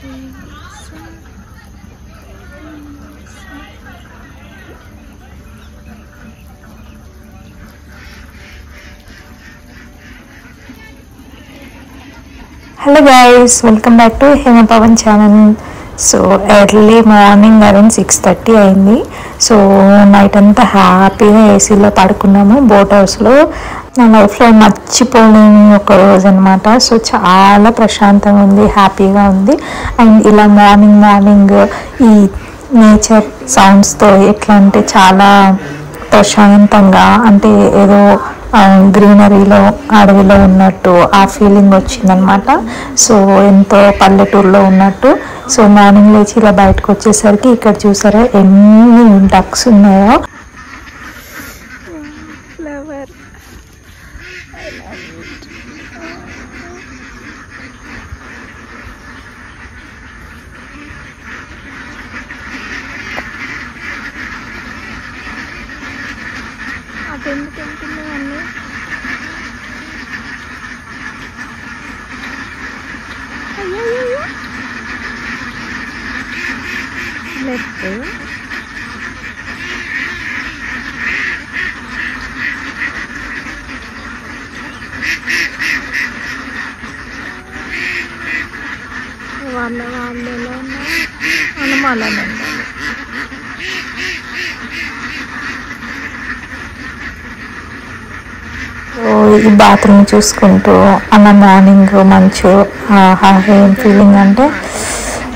Hello guys, welcome back to Hema Pawan channel. So early morning around 6:30 అయింది. So night అంతా హ్యాపీగా ఏసీలో పడుకున్నాము boat హౌస్లో. నా లైఫ్లో మర్చిపోలేని ఒక రోజు అనమాట. సో చాలా ప్రశాంతంగా ఉంది, హ్యాపీగా ఉంది. అండ్ ఇలా మార్నింగ్ ఈ నేచర్ సౌండ్స్తో ఎట్లా అంటే చాలా ప్రశాంతంగా, అంటే ఏదో గ్రీనరీలో అడవిలో ఉన్నట్టు ఆ ఫీలింగ్ వచ్చిందనమాట. సో ఎంతో పల్లెటూరులో ఉన్నట్టు. సో మార్నింగ్ లేచి ఇలా బయటకు వచ్చేసరికి ఇక్కడ చూసారా ఎన్ని డక్స్ ఉన్నాయో. వాళ్ళలో అనుమానాలు ఉండాలి. ఈ బాత్రూమ్ చూసుకుంటూ అన్న మార్నింగ్ మంచు ఏం ఫీలింగ్ అంటే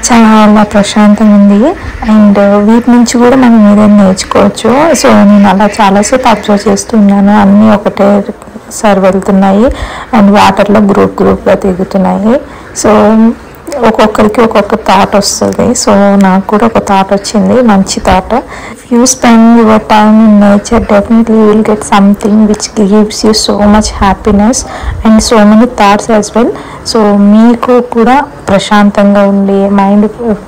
చాలా ప్రశాంతంగా ఉంది. అండ్ వీటి నుంచి కూడా మనం ఏదైనా నేర్చుకోవచ్చు. సో నేను అలా చాలాసేపు అబ్జర్వ్ చేస్తున్నాను. అన్నీ ఒకటే సారి వెళ్తున్నాయి అండ్ వాటర్లో గ్రూప్గా తిరుగుతున్నాయి. సో ఒక్కొక్కరికి ఒక్కొక్క థాట్ వస్తుంది. సో నాకు కూడా ఒక థాట్ వచ్చింది, మంచి thought. If you spend your time in nature definitely you will get something which gives you so much happiness and so many thoughts as well. So మీకు కూడా ప్రశాంతంగా ఉండి మైండ్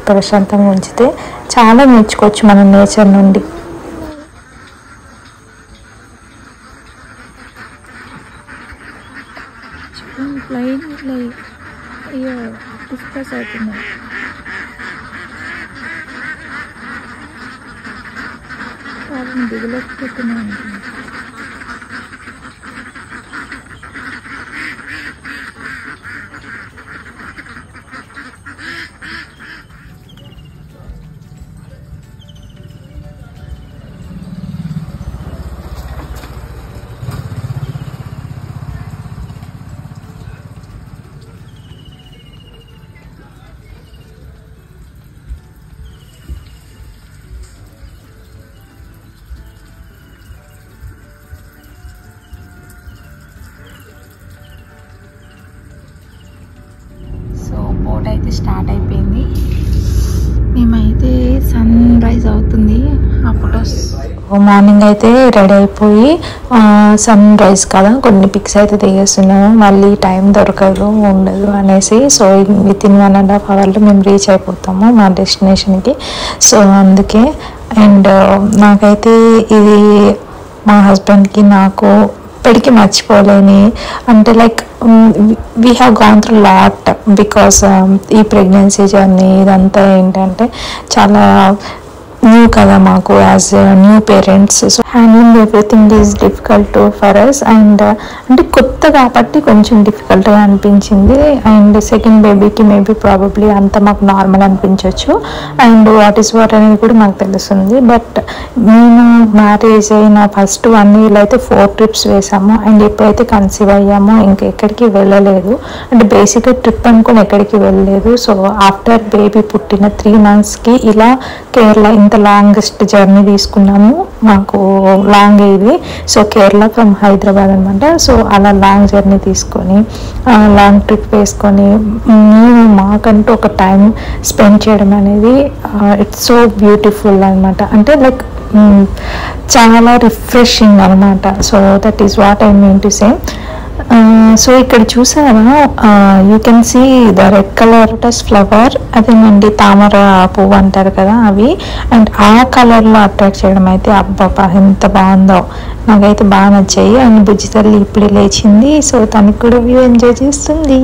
ప్రశాంతంగా ఉంచితే చాలా నేర్చుకోవచ్చు మనం నేచర్ నుండి. డిస్కస్ అవుతున్నాయి. దిగులేకపోతున్నాను. అయితే స్టార్ట్ అయిపోయింది. మేమైతే సన్ రైజ్ అవుతుంది ఆ ఫొటోస్. మార్నింగ్ అయితే రెడీ అయిపోయి సన్ రైజ్ కదా కొన్ని పిక్స్ అయితే దిగేస్తున్నాము. మళ్ళీ టైం ఉండదు అనేసి. సో వితిన్ 1.5 అవర్లో మేము రీచ్ అయిపోతాము మా డెస్టినేషన్కి. సో అందుకే. అండ్ నాకైతే ఇది మా హస్బెండ్కి నాకు ఇప్పటికీ మర్చిపోలేని, అంటే like we have gone through lot because ఈ ప్రెగ్నెన్సీ జర్నీ ఇదంతా ఏంటంటే చాలా న్యూ కదా మాకు as new parents. So handling everything is difficult for us. And అంటే కొత్త కాబట్టి కొంచెం డిఫికల్ట్గా అనిపించింది. అండ్ సెకండ్ బేబీకి మేబీ ప్రాబబ్లీ అంత మాకు నార్మల్ అనిపించవచ్చు. అండ్ వాట్ ఈస్ వాట్ అనేది కూడా మాకు తెలుస్తుంది. బట్ నేను మ్యారేజ్ అయిన ఫస్ట్ 1 year అయితే 4 trips వేసాము. అండ్ ఎప్పుడైతే కన్సీవ్ అయ్యామో ఇంకెక్కడికి వెళ్ళలేదు. అంటే బేసిక్గా ట్రిప్ అనుకుని ఎక్కడికి వెళ్ళలేదు. సో ఆఫ్టర్ బేబీ పుట్టిన 3 monthsకి ఇలా కేరళ ఇంత లాంగెస్ట్ జర్నీ తీసుకున్నాము. మాకు లాంగ్ ఇది. సో కేరళ ఫ్రమ్ హైదరాబాద్ అనమాట. సో అలా లాంగ్ జర్నీ తీసుకొని లాంగ్ ట్రిప్ వేసుకొని మేము మాకంటూ ఒక టైం స్పెండ్ చేయడం అనేది ఇట్స్ సో బ్యూటిఫుల్ అనమాట. అంటే లైక్ చాలా రిఫ్రెషింగ్ అనమాట. So that is what I mean to say. So ఇక్కడ చూసారా you can see the red colour lotus flower, అదేనండి తామర పువ్వు అంటారు కదా అవి. అండ్ ఆ కలర్లో అట్రాక్ట్ చేయడం అయితే అబ్బా ఎంత బాగుందో, నాకైతే బాగా నచ్చాయి. అండ్ బుజ్జి తల్లి ఇప్పుడే లేచింది. సో తనకు కూడా వ్యూ ఎంజాయ్ చేస్తుంది.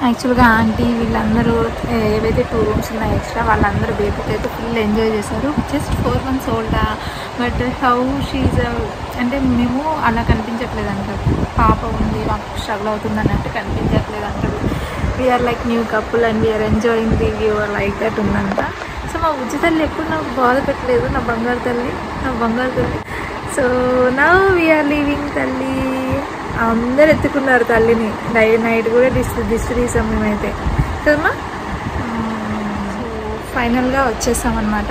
యాక్చువల్గా ఆంటీ వీళ్ళందరూ ఏవైతే 2 రూమ్స్ ఉన్నాయి ఎక్స్ట్రా వాళ్ళందరూ బేబీకి అయితే ఫుల్ ఎంజాయ్ చేశారు. జస్ట్ 4 months ఓల్డా, బట్ హౌ షీజ్ అంటే మేము అలా కనిపించట్లేదు అంటారు. పాప ఉంది మాకు స్ట్రగుల్ అవుతుంది అన్నట్టు కనిపించట్లేదు అంటారు. We are like new couple and we are enjoying the your like that ఉందంట. సో మా బుజ్జి తల్లి ఎప్పుడు నాకు బాధ పెట్టలేదు, నా బంగారు తల్లి. సో నౌ వీఆర్ లీవింగ్ తల్లి. అందరు ఎత్తుకున్నారు తల్లిని. నైట్ కూడా దిష్టి తీసాం మేమైతే కదమ్మా. సో ఫైనల్గా వచ్చేసామన్నమాట.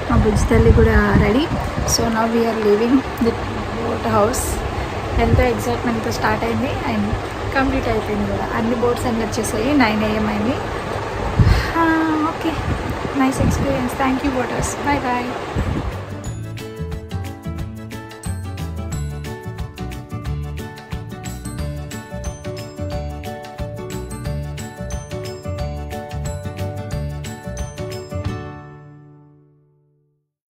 మా బుజ్జి తల్లి కూడా ready. So now we're leaving the boat house. ఎంతో ఎగ్జైట్మెంట్తో స్టార్ట్ అయింది అండ్ కంప్లీట్ అయిపోయింది కూడా. అన్ని బోట్స్ అన్నీ వచ్చేసాయి. 9 AM అయింది. Okay, nice experience. Thank you boaters. Bye bye.